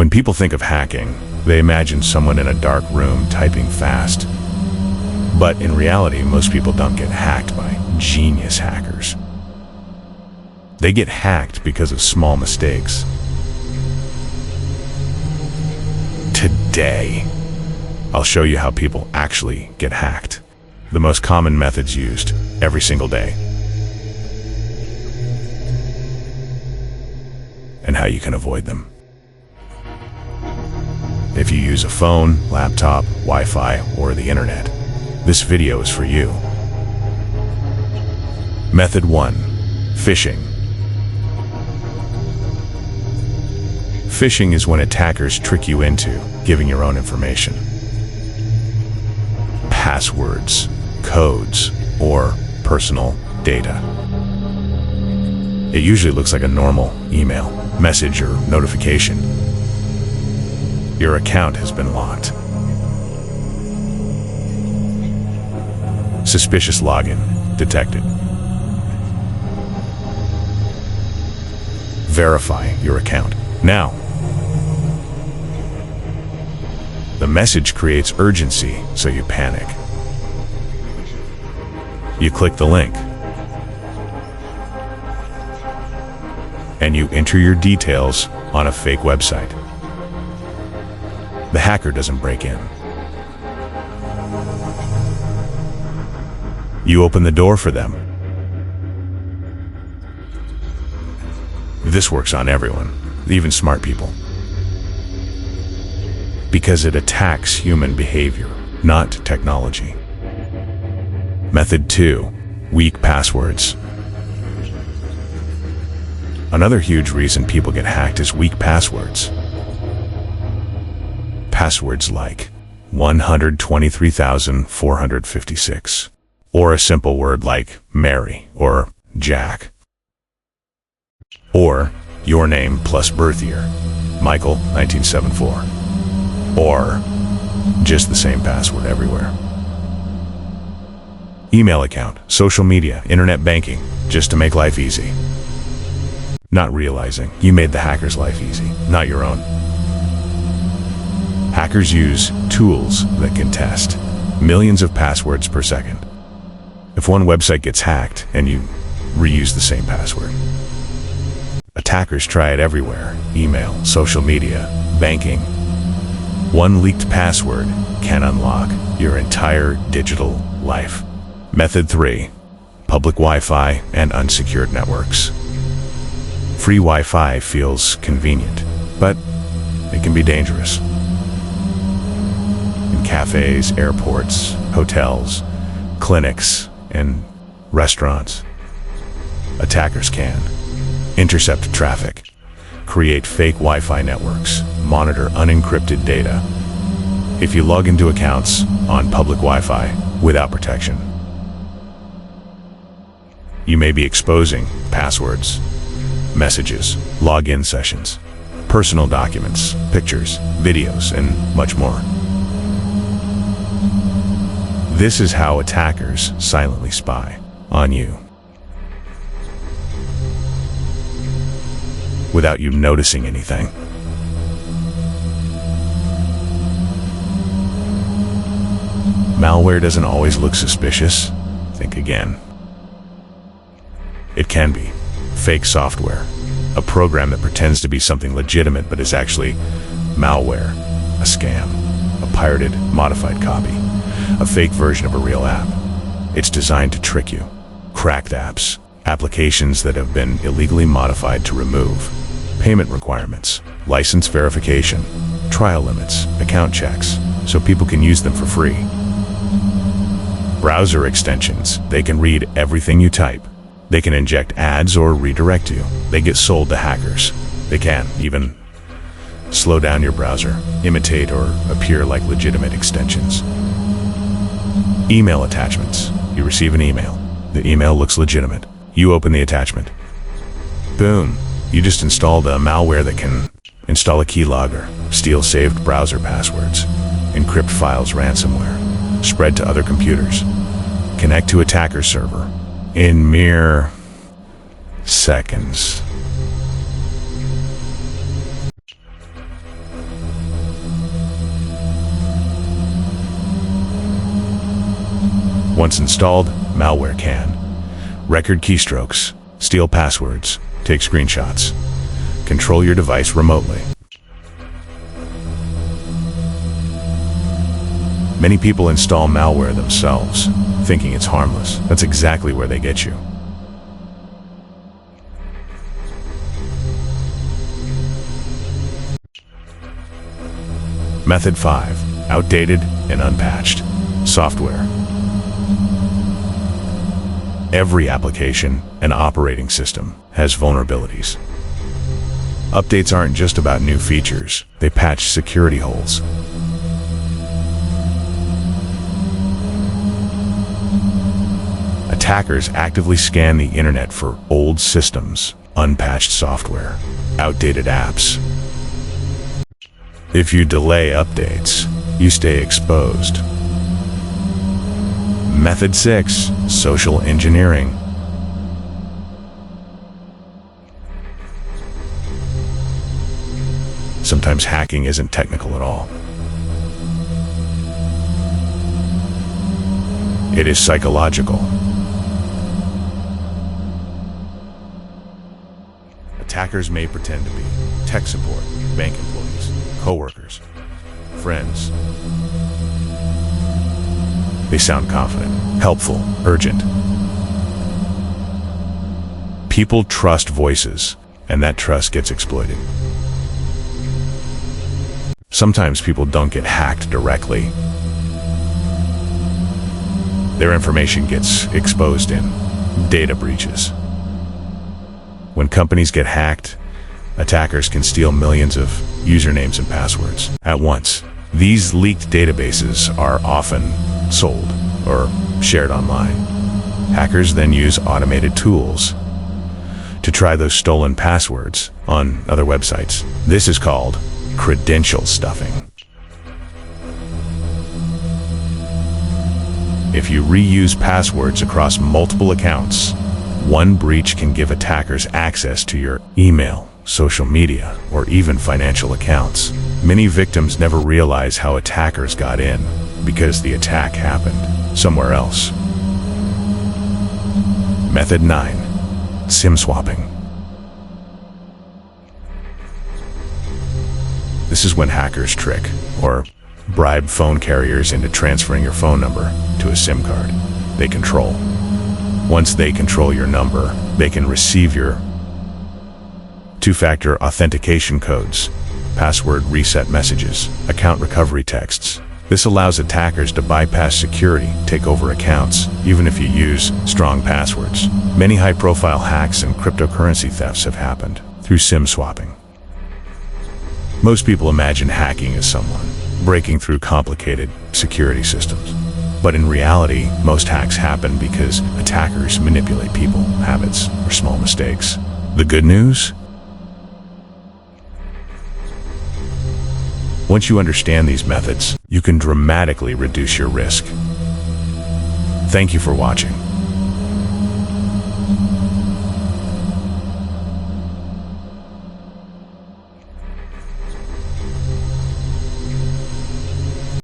When people think of hacking, they imagine someone in a dark room typing fast. But in reality, most people don't get hacked by genius hackers. They get hacked because of small mistakes. Today, I'll show you how people actually get hacked. The most common methods used every single day. And how you can avoid them. If you use a phone, laptop, Wi-Fi, or the internet, this video is for you. Method 1. Phishing. Phishing is when attackers trick you into giving your own information. Passwords, codes, or personal data. It usually looks like a normal email, message, or notification. Your account has been locked. Suspicious login detected. Verify your account now. The message creates urgency, so you panic. You click the link. And you enter your details on a fake website. The hacker doesn't break in. You open the door for them. This works on everyone, even smart people. Because it attacks human behavior, not technology. Method 2. Weak passwords. Another huge reason people get hacked is weak passwords. Passwords like 123,456, or a simple word like Mary or Jack, or your name plus birth year, Michael 1974, or just the same password everywhere. Email account, social media, internet banking, just to make life easy. Not realizing you made the hacker's life easy, not your own. Hackers use tools that can test millions of passwords per second. If one website gets hacked and you reuse the same password. Attackers try it everywhere: email, social media, banking. One leaked password can unlock your entire digital life. Method 3. Public Wi-Fi and unsecured networks. Free Wi-Fi feels convenient, but it can be dangerous. In cafes, airports, hotels, clinics, and restaurants, attackers can intercept traffic, create fake Wi-Fi networks, monitor unencrypted data. If you log into accounts on public Wi-Fi without protection, you may be exposing passwords, messages, login sessions, personal documents, pictures, videos, and much more. This is how attackers silently spy on you without you noticing anything. Malware doesn't always look suspicious. Think again. It can be fake software, a program that pretends to be something legitimate but is actually malware, a scam, a pirated, modified copy, a fake version of a real app. It's designed to trick you. Cracked apps, applications that have been illegally modified to remove payment requirements, license verification, trial limits, account checks, so people can use them for free. Browser extensions, they can read everything you type. They can inject ads or redirect you. They get sold to hackers. They can even slow down your browser, imitate or appear like legitimate extensions. Email attachments. You receive an email. The email looks legitimate. You open the attachment. Boom. You just installed a malware that can install a keylogger, steal saved browser passwords, encrypt files ransomware, spread to other computers, connect to attacker server in mere seconds. Once installed, malware can record keystrokes, steal passwords, take screenshots, control your device remotely. Many people install malware themselves, thinking it's harmless. That's exactly where they get you. Method 5. Outdated and unpatched software. Every application and operating system has vulnerabilities. Updates aren't just about new features, they patch security holes. Attackers actively scan the internet for old systems, unpatched software, outdated apps. If you delay updates, you stay exposed. Method 6. Social engineering. Sometimes hacking isn't technical at all. It is psychological. Attackers may pretend to be tech support, bank employees, co-workers, friends. They sound confident, helpful, urgent. People trust voices, and that trust gets exploited. Sometimes people don't get hacked directly. Their information gets exposed in data breaches. When companies get hacked, attackers can steal millions of usernames and passwords at once. These leaked databases are often sold or shared online. Hackers then use automated tools to try those stolen passwords on other websites. This is called credential stuffing. If you reuse passwords across multiple accounts, one breach can give attackers access to your email, social media, or even financial accounts. Many victims never realize how attackers got in because the attack happened somewhere else. Method 9. SIM swapping. This is when hackers trick or bribe phone carriers into transferring your phone number to a SIM card they control. Once they control your number, they can receive your two-factor authentication codes, password reset messages, account recovery texts. This allows attackers to bypass security, take over accounts, even if you use strong passwords. Many high-profile hacks and cryptocurrency thefts have happened through SIM swapping. Most people imagine hacking as someone breaking through complicated security systems. But in reality, most hacks happen because attackers manipulate people, habits, or small mistakes. The good news? Once you understand these methods, you can dramatically reduce your risk. Thank you for watching.